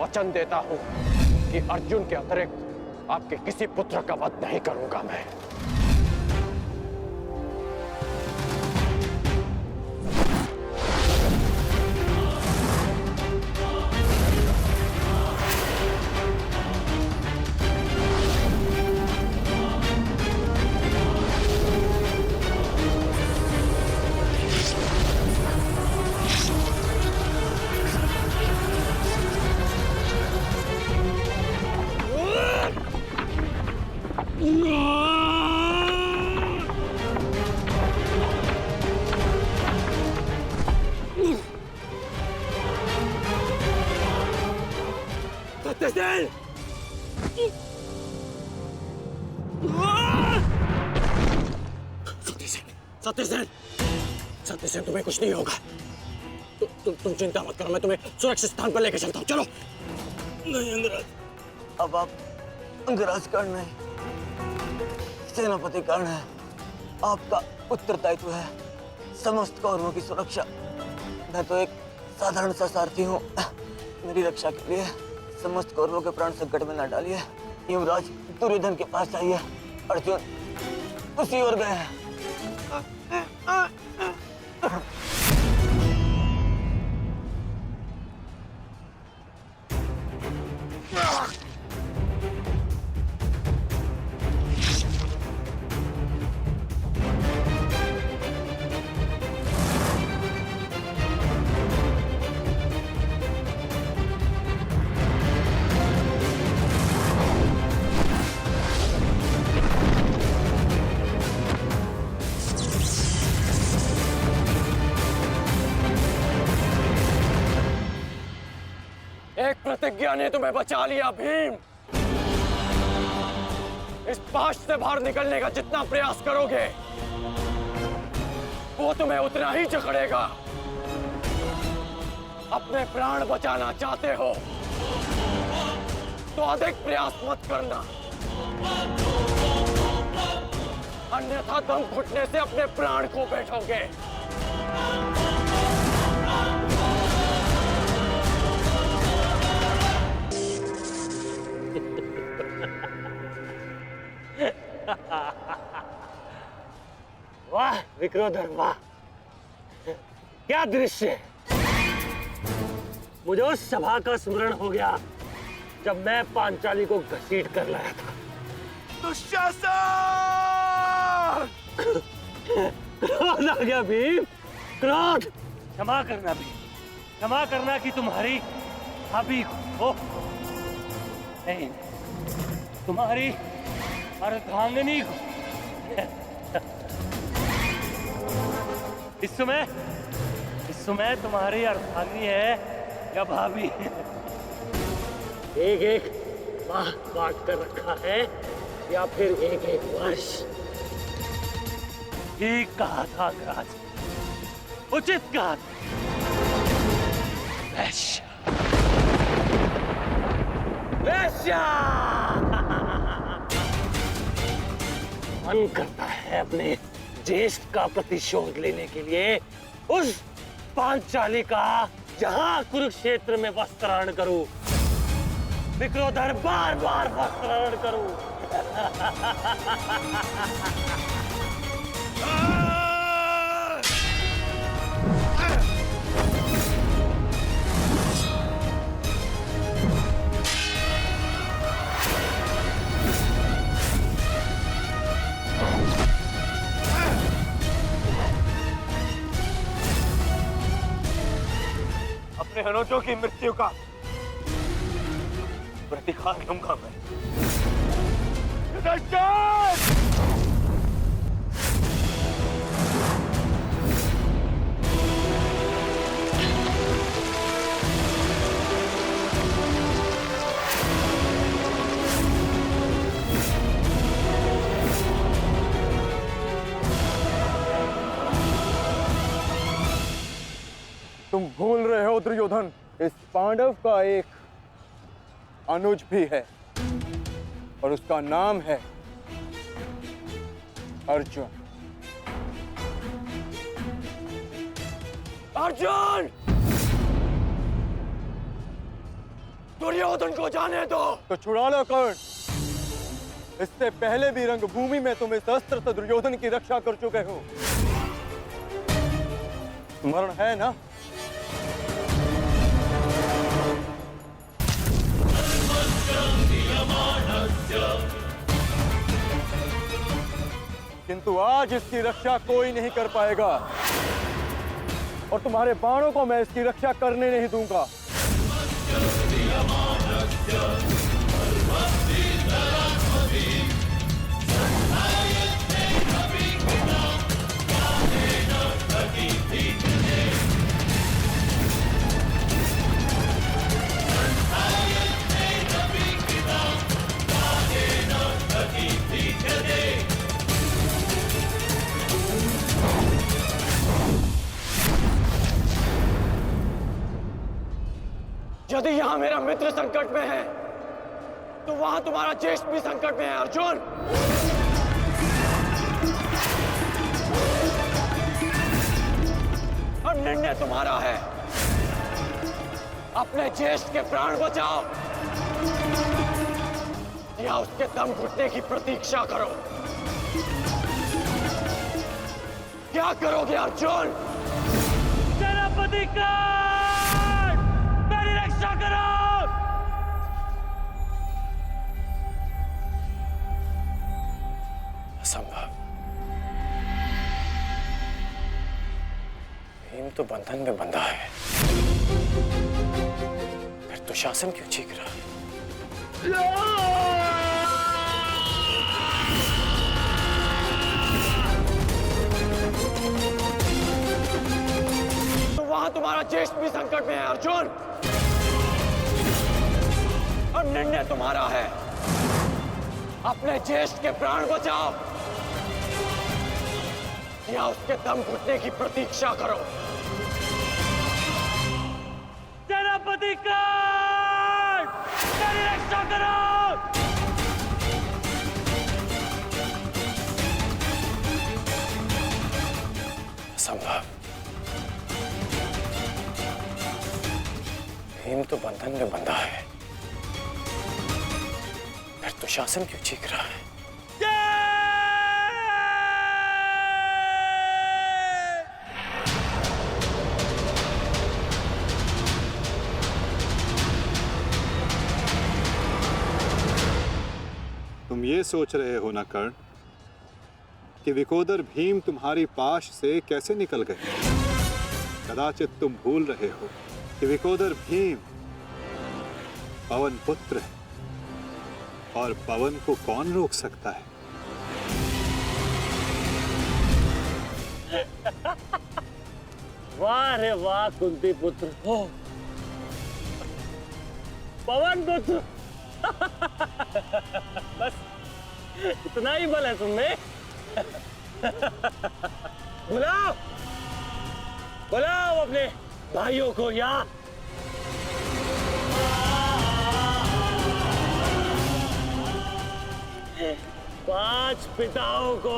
वचन देता हूं कि अर्जुन के अतिरिक्त आपके किसी पुत्र का वध नहीं करूंगा मैं। सत्यसेन! सत्यसेन! सत्यसेन, तुम्हें कुछ नहीं होगा। तुम चिंता मत करो, मैं तुम्हें सुरक्षित स्थान पर लेकर चलता हूँ। चलो। नहीं अंगराज, अब आप अंगराज कर्ण नहीं, सेनापति कर्ण है। आपका उत्तरदायित्व है समस्त कौरवों की सुरक्षा। मैं तो एक साधारण सा सारथी हूँ। मेरी रक्षा के लिए समस्त कौरवों के प्राण संकट में न डालिए। युवराज दुर्योधन के पास जाइए, अर्जुन उसी ओर गए हैं। एक प्रतिज्ञा ने तुम्हें बचा लिया भीम। इस पाश से बाहर निकलने का जितना प्रयास करोगे वो तुम्हें उतना ही जकड़ेगा। अपने प्राण बचाना चाहते हो तो अधिक प्रयास मत करना, अन्यथा दम घुटने से अपने प्राण खो बैठोगे। वाह विक्रोधर, वाह क्या दृश्य! मुझे उस सभा का स्मरण हो गया जब मैं पांचाली को घसीट कर लाया था। दुशासन! क्रोध आ गया भीम, क्रोध! क्षमा करना भीम, क्षमा करना कि तुम्हारी भाभी को नहीं, तुम्हारी अर्धांगिनी को। इस समय तुम्हारी अर्धांगिनी है या भाभी? एक एक माह बांट कर रखा है या फिर एक एक वर्ष? ठीक कहा था राज, उचित कहा था। वैश्य, वैश्य! मन करता है अपने ज्येष्ठ का प्रतिशोध लेने के लिए उस पांचाली का जहां कुरुक्षेत्र में वस्त्राहरण करूं, विक्रोधर बार बार वस्त्राहरण करूं। अपने अनुजों की मृत्यु का प्रतिकार लूंगा मैं। तुम भूल रहे हो दुर्योधन, इस पांडव का एक अनुज भी है और उसका नाम है अर्जुन। अर्जुन! दुर्योधन को जाने दो। तो छुड़ा लो कर्ण। इससे पहले भी रंगभूमि में तुम इस अस्त्र से दुर्योधन की रक्षा कर चुके हो। स्मरण है ना? किंतु आज इसकी रक्षा कोई नहीं कर पाएगा और तुम्हारे बाणों को मैं इसकी रक्षा करने नहीं दूंगा। यदि यहाँ मेरा मित्र संकट में है तो वहां तुम्हारा ज्येष्ठ भी संकट में है अर्जुन। और निर्णय तुम्हारा है। अपने ज्येष्ठ के प्राण बचाओ या उसके दम घुटने की प्रतीक्षा करो। क्या करोगे अर्जुन? सेनापति का मेरी रक्षा करो। असंभव। भीम तो बंधन में बंधा है, फिर दुशासन क्यों चीख रहा है? तो वहां तुम्हारा ज्येष्ठ भी संकट में है अर्जुन। और निर्णय तुम्हारा है। अपने ज्येष्ठ के प्राण बचाओ या उसके दम घुटने की प्रतीक्षा करो। सेनापति का मेरी रक्षा करो। असंभव। भीम तो बंधन में बंधा है, फिर दुशासन क्यों चीख रहा है? तुम ये सोच रहे हो ना कर्ण कि विकोदर भीम तुम्हारी पाश से कैसे निकल गए? कदाचित तुम भूल रहे हो कि विकोदर भीम पवन पुत्र है और पवन को कौन रोक सकता है? वाह रे वाह कुंती पुत्र हो, पवन पुत्र। बस इतना ही बल है तुमने। बुलाओ बुलाओ अपने भाइयों को यहाँ। पांच पिताओं को।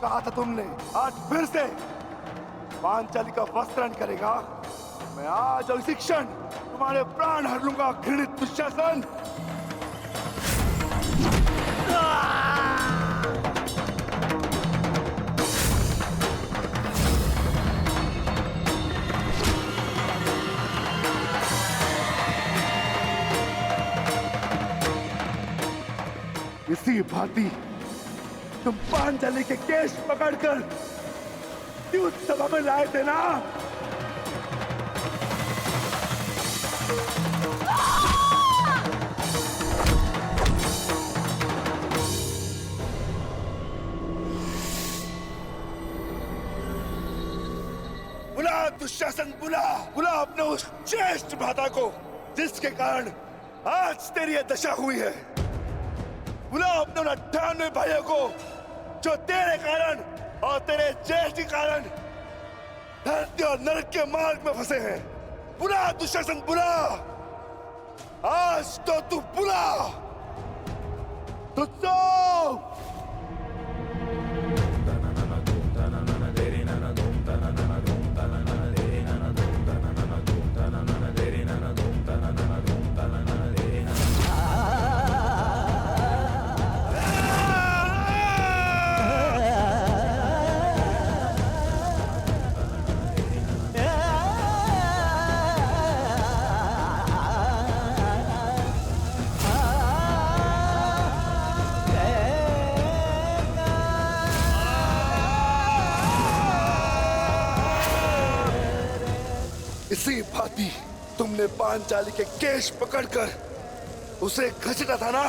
कहा था तुमने, आज फिर से पांचाली का वस्त्रण करेगा। मैं आज और इसी क्षण तुम्हारे प्राण हर लूंगा, घृणित दुशासन। इसी भांति तुम पांचाली के केश पकड़कर द्यूत सभा में लाए थे ना। बुला दुशासन, बुला बुला अपने उस ज्येष्ठ भ्राता को जिसके कारण आज तेरी यह दशा हुई है। बुलाओ अपने उन 98 भाइयों को जो तेरे कारण और तेरे ज्येष्ठ के कारण धरती और नरक के मार्ग में फंसे हैं। बुला दुशासन, बुला, आज तो तू बुला। तुझको इसी भांति तुमने पांचाली के केश पकड़कर उसे घसीटा था ना।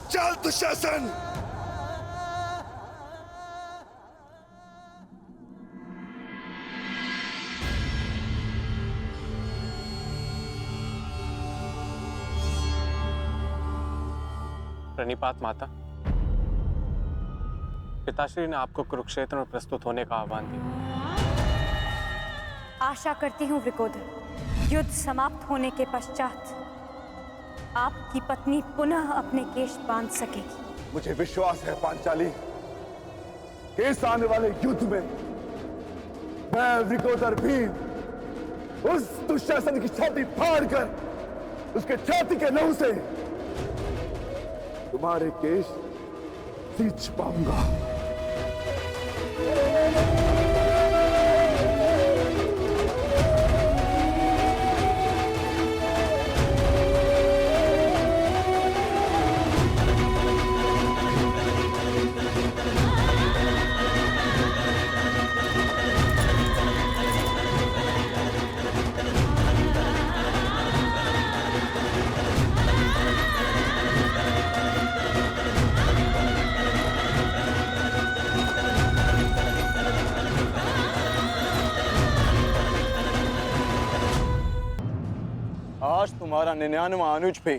चल दुशासन। प्रणिपात माता, पिताश्री ने आपको कुरुक्षेत्र में प्रस्तुत होने का आह्वान दिया। आशा करती हूँ वृकोदर, युद्ध समाप्त होने के पश्चात आपकी पत्नी पुनः अपने केश बांध सकेगी। मुझे विश्वास है पांचाली कि इस आने वाले युद्ध में मैं वृकोदर भीम उस दुशासन की छाती फाड़कर उसके छाती के लहू से तुम्हारे केश सींच पाऊंगा। आज तुम्हारा 99वां अनुज भी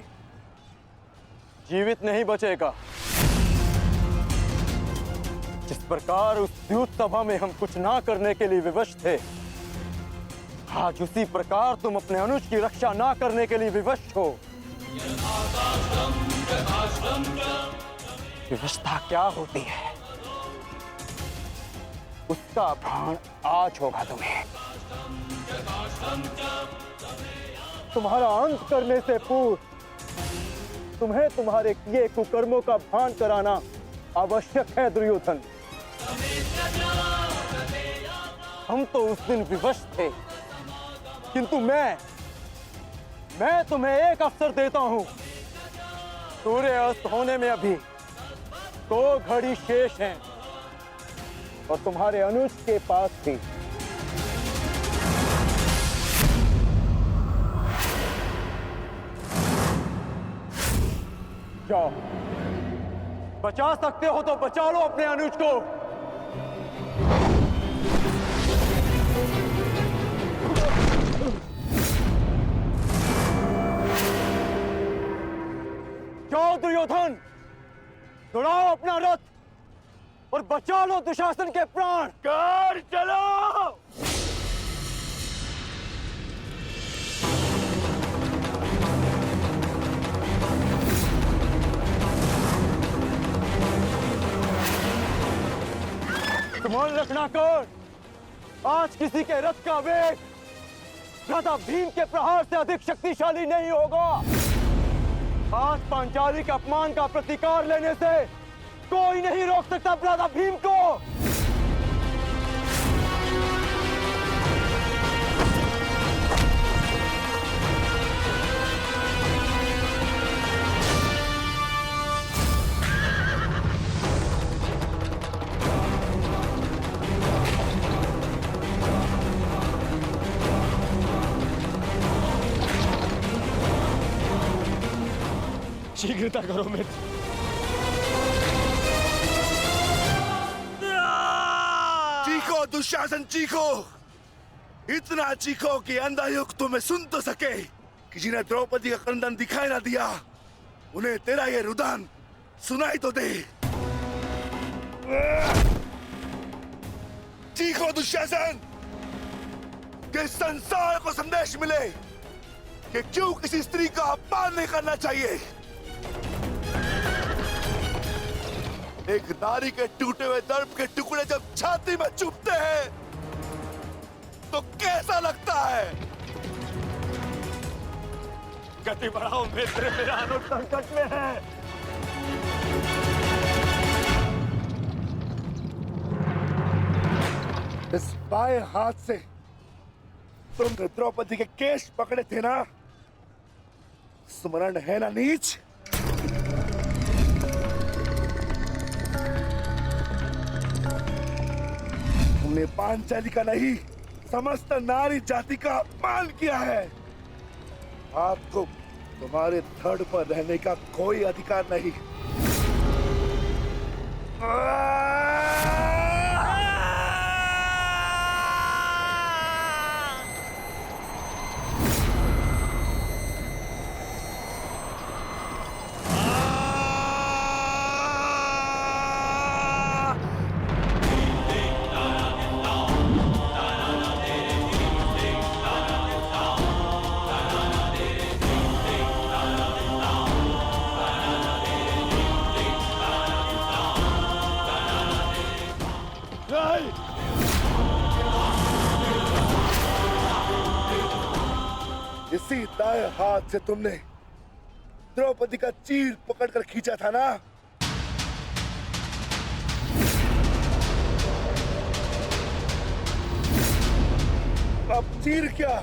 जीवित नहीं बचेगा। जिस प्रकार उस द्यूत सभा में हम कुछ ना करने के लिए विवश थे, आज उसी प्रकार तुम अपने अनुज की रक्षा ना करने के लिए विवश हो। विवशता क्या होती है, उसका भान आज होगा तुम्हें। तुम्हारा अंत करने से पूर्व तुम्हें तुम्हारे किए कुकर्मों का भान कराना आवश्यक है दुर्योधन। हम तो उस दिन विवश थे, किंतु मैं तुम्हें एक अवसर देता हूं। सूर्य अस्त होने में अभी 2 घड़ी शेष हैं और तुम्हारे अनुज के पास भी। जाओ, बचा सकते हो तो बचा लो अपने अनुज को। जाओ दुर्योधन, दौड़ाओ अपना रथ और बचा लो दुशासन के प्राण। कर चलो। मान रखना कौन, आज किसी के रथ का वेग भ्राता भीम के प्रहार से अधिक शक्तिशाली नहीं होगा। आज पांचाली के अपमान का प्रतिकार लेने से कोई नहीं रोक सकता भ्राता भीम को। शीघ्रता करो मित्र। चीखो दुशासन चीखो, इतना चीखो कि अंधा युग तुम्हें सुन तो सके कि जिन्हें द्रौपदी का क्रंदन दिखाई ना दिया उन्हें तेरा ये रुदन सुनाई तो दे। चीखो दुशासन कि संसार को संदेश मिले कि क्यों किसी स्त्री का अपमान नहीं करना चाहिए। एक नारी के टूटे हुए दर्प के टुकड़े जब छाती में चुभते हैं तो कैसा लगता है। गति बढ़ाओ मित्र, मेरा अनुज संकट में है। इस बाएं हाथ से तुमने द्रौपदी के केश पकड़े थे ना, स्मरण है ना नीच। तुमने पांचाली का नहीं समस्त नारी जाति का अपमान किया है। आपको तुम्हारे धड़ पर रहने का कोई अधिकार नहीं। इसी दाएं हाथ से तुमने द्रौपदी का चीर पकड़कर खींचा था ना। अब चीर क्या,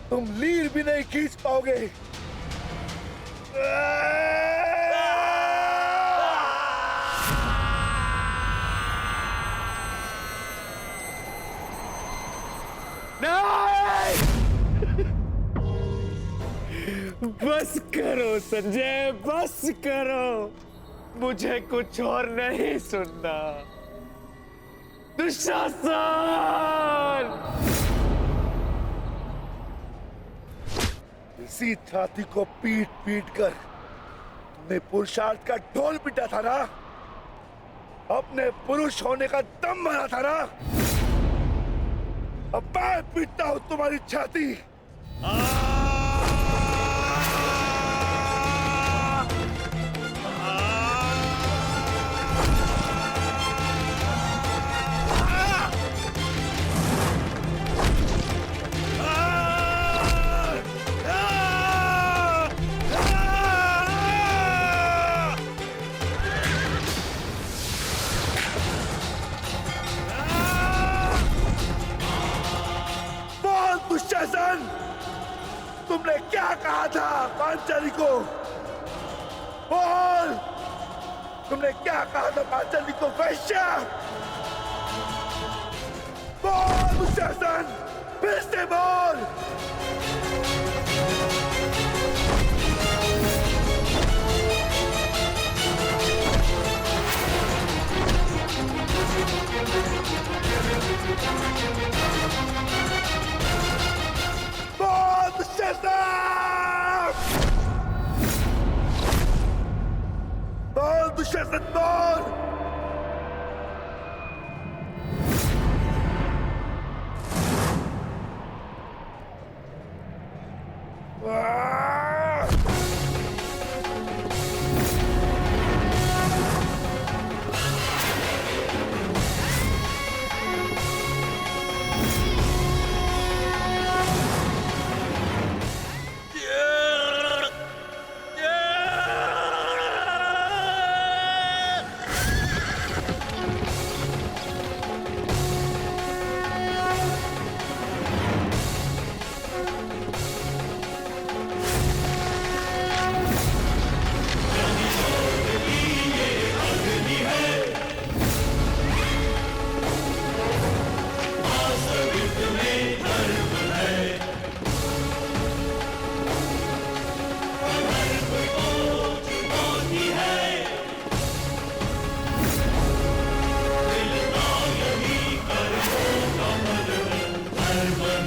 तुम लीर भी नहीं खींच पाओगे। बस करो संजय, बस करो, मुझे कुछ और नहीं सुनना। दुशासन! इसी छाती को पीट पीट कर तुमने पुरुषार्थ का ढोल पीटा था ना, अपने पुरुष होने का दम भरा था ना। अब मैं पीटता हूं तुम्हारी छाती। दुशासन, तुमने क्या कहा था पांचाली को? बोल, तुमने क्या कहा था पांचाली को? वैश्या! बोल दुशासन, फिर से बोल। बोल दुशासन, बोल। कर्म